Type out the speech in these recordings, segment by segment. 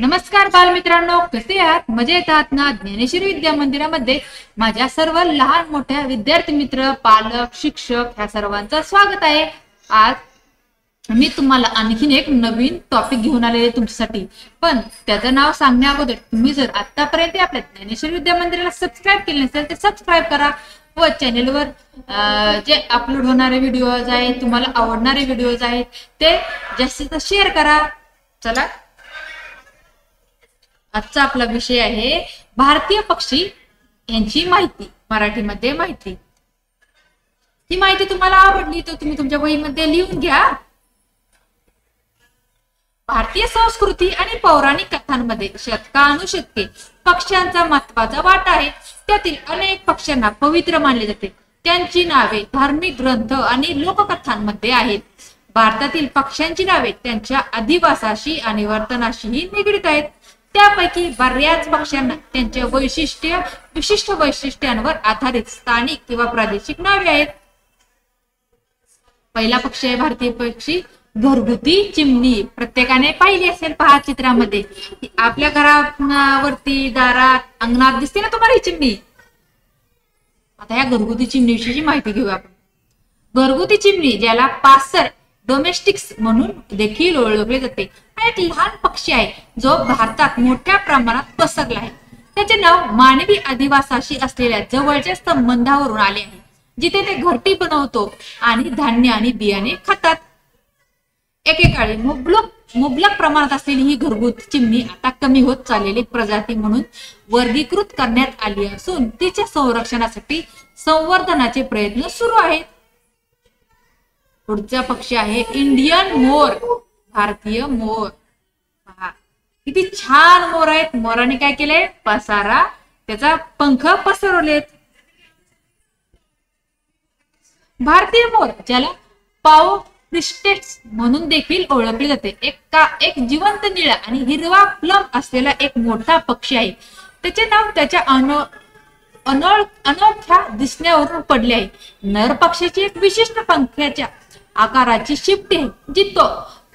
नमस्कार बालमित्रांनो, कसे आहात? मजेत आहात ना? ज्ञानेश्वरी विद्या मंदिरामध्ये माझ्या सर्व लहान मोठ्या विद्यार्थी मित्र, पालक, शिक्षक ह्या सर्वांचं स्वागत आहे। आज मी तुम्हाला आणखीन एक नवीन टॉपिक घेऊन आलेले तुमच्यासाठी। पण त्याचं नाव सांगण्या अगोदर तुम्ही जर आतापर्यंत आपल्या ज्ञानेश्वरी विद्या मंदिराला सबस्क्राइब केले नसेल तर सबस्क्राइब करा व चॅनेलवर जे अपलोड होणारे व्हिडिओज आहेत, तुम्हाला आवडणारे व्हिडिओज आहेत ते जास्तीत जास्त शेअर करा। चला, आजचा आपला विषय आहे भारतीय पक्षी यांची माहिती, मराठीमध्ये माहिती। ही माहिती तुम्हाला आवडली तर तुम्ही तुमच्या वहीमध्ये लिहून घ्या। भारतीय संस्कृती आणि पौराणिक कथांमध्ये शतकानुशतके पक्ष्यांचा महत्त्वाचा वाटा आहे। त्यातील अनेक पक्ष्यांना पवित्र मानले जाते। त्यांची नावे धार्मिक ग्रंथ आणि लोककथांमध्ये आहेत। भारतातील पक्ष्यांची नावे त्यांच्या अधिवासाशी आणि वर्तनाशीही निगडीत आहेत। त्यापैकी बऱ्याच पक्ष्यांना त्यांच्या विशिष्ट वैशिष्ट्यांवर आधारित स्थानिक किंवा प्रादेशिक नावे आहेत। पहिला पक्षी आहे भारतीय पक्षी घरगुती चिमणी। प्रत्येकाने पाहिली असेल, पहा चित्रामध्ये आपल्या घरावरती, दारात, अंगणात दिसते ना तुम्हाला ही चिमणी। आता या घरगुती चिमणीविषयी माहिती घेऊ आपण। घरगुती चिमणी, ज्याला पासर डोमेस्टिक्स म्हणून देखील ओळखले जाते, हा एक लहान पक्षी आहे जो भारतात मोठ्या प्रमाणात पसरला आहे। त्याचे नाव मानवी अधिवासाशी असलेल्या जवळच्या संबंधावरून आले आहे, जिथे ते घरटी बनवतो आणि धान्य आणि बियाणे खातात। एकेकाळी मुबलक प्रमाणात असलेली ही घरगुती चिमणी आता कमी होत चाललेली प्रजाती म्हणून वर्गीकृत करण्यात आली असून तिच्या संरक्षणासाठी संवर्धनाचे प्रयत्न सुरू आहेत। पुढचा पक्षी आहे इंडियन मोर, भारतीय मोर। पहा किती छान मोर आहेत। मोराने काय केलंय? पसारा, त्याचा पंख पसरवलेत। भारतीय मोर, ज्याला पाव क्रिस्टेट्स म्हणून देखील ओळखले जाते, एक जिवंत निळा आणि हिरवा प्लम असलेला एक मोठा पक्षी आहे। त्याचे नाव त्याच्या अनोख्या दिसण्यावरून पडले आहे। नर पक्षाची एक विशिष्ट पंखाच्या आकाराची शिफ्ट आहे, जी तो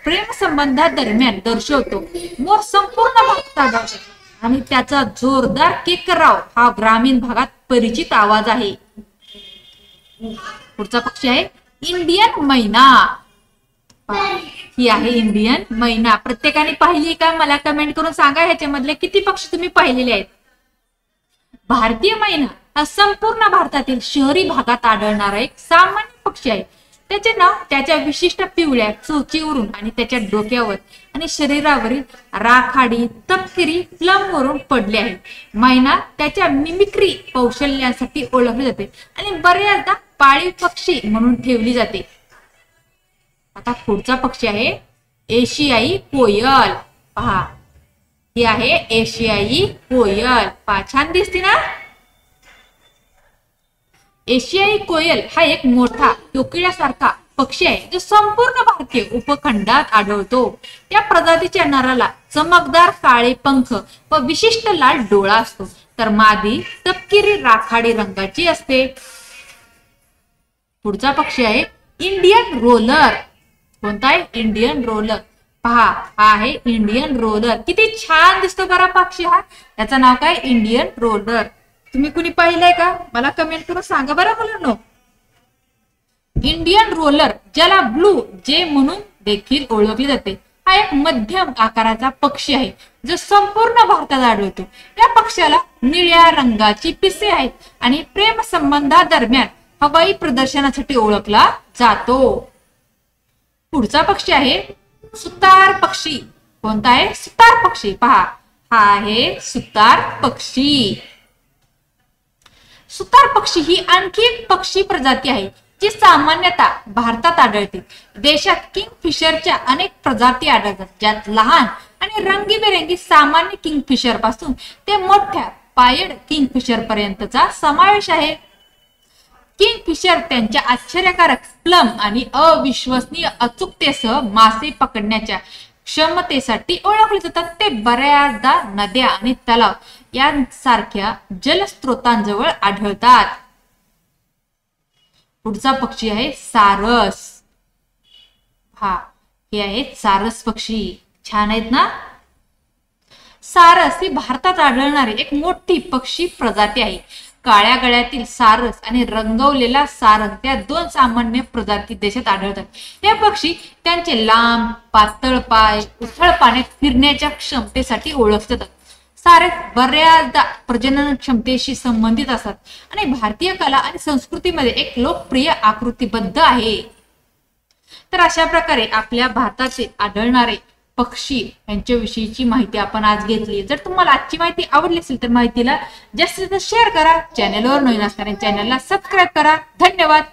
प्रेम संबंधादरम्यान दर्शवतो। मोर संपूर्ण भारतात आढळतो आणि त्याचा जोरदार केकराव हा ग्रामीण भागात परिचित आवाज आहे। पुढचा पक्षी आहे इंडियन मैना। ही आहे इंडियन मैना। प्रत्येकाने पाहिली का? मला कमेंट करून सांगा ह्याच्यामधले किती पक्षी तुम्ही पाहिलेले आहेत। भारतीय मैना हा संपूर्ण भारतातील शहरी भागात आढळणारा एक सामान्य पक्षी आहे। त्याचे नाव त्याच्या विशिष्ट पिवळ्या चोचीवरून आणि त्याच्या डोक्यावर आणि शरीरावरील राखाडी तपकिरी प्लम वरून पडले आहे। मैना त्याच्या मिमिक्री कौशल्यांसाठी ओळखले जाते आणि बऱ्याचदा पाळीव पक्षी म्हणून ठेवली जाते। आता पुढचा पक्षी आहे एशियाई कोयल। पहा, ही आहे एशियाई कोयल। पहा, छान दिसते ना? एशियाई कोयल हा एक मोठा कोकिळासारखा पक्षी आहे, जो संपूर्ण भारतीय उपखंडात आढळतो। या प्रजातीच्या नराला चमकदार काळे पंख व विशिष्ट लाल डोळा असतो, तर मादी तपकिरी राखाडी रंगाची असते। पुढचा पक्षी आहे इंडियन रोलर। कोणता आहे? Indian roller. पहा, हा आहे इंडियन रोलर। किती छान दिसतो बरा पक्षी हा। त्याचं नाव काय? Indian roller. तुम्ही कुणी पाहिलंय का? मला कमेंट करून सांगा बरं मुलांनो। इंडियन रोलर, ज्याला ब्लू जे म्हणून देखील ओळखले जाते, हा एक मध्यम आकाराचा पक्षी आहे जो संपूर्ण भारतात आढळतो। या पक्षाला निळ्या रंगाची पिसे आहेत आणि प्रेम संबंधादरम्यान हवाई प्रदर्शनासाठी ओळखला जातो। पुढचा पक्षी आहे सुतार पक्षी। कोणता आहे? सुतार पक्षी। पहा, हा आहे सुतार पक्षी। सुतार पक्षी ही आणखी एक पक्षी प्रजाती आहे जी सामान्यतः भारतात आढळते। देशात किंगफिशरच्या अनेक प्रजाती आढळतात, ज्यात लहान आणि रंगीबेरंगी सामान्य किंगफिशर पासून ते मोठ्या पायड किंगफिशर पर्यंतचा समावेश आहे। किंगफिशर त्यांच्या आश्चर्यकारक प्लम आणि अविश्वसनीय अचूकतेसह मासे पकडण्याच्या क्षमतेसाठी ओळखले जातात। ते बऱ्याचदा नद्या आणि तलाव यांसारख्या जलस्रोतांजवळ आढळतात। पुढचा पक्षी आहे सारस। हा, हे आहेत सारस पक्षी। छान आहेत ना? सारस ही भारतात आढळणारी एक मोठी पक्षी प्रजाती आहे. काळ्या गळ्यातील सारस आणि रंगवलेला सारंग त्या दोन सामान्य प्रजाती देशात आढळतात. हे पक्षी त्यांचे लांब पातळ पाय, उथळ पाण्यात फिरण्याच्या क्षमतेसाठी ओळखले जातात. सारस बऱ्याचदा प्रजनन क्षमतेशी संबंधित असतात आणि भारतीय कला आणि संस्कृतीमध्ये एक लोकप्रिय आकृतीबद्ध आहे. तर अशा प्रकारे आपल्या भारताचे आढळणारे पक्षी यांच्याविषयीची माहिती आपण आज घेतली. जर तुम्हाला आजची माहिती आवडली असेल तर माहितीला जास्तीत जास्त शेअर करा. चॅनलवर नवीन असणाऱ्या चॅनलला सबस्क्राईब करा. धन्यवाद.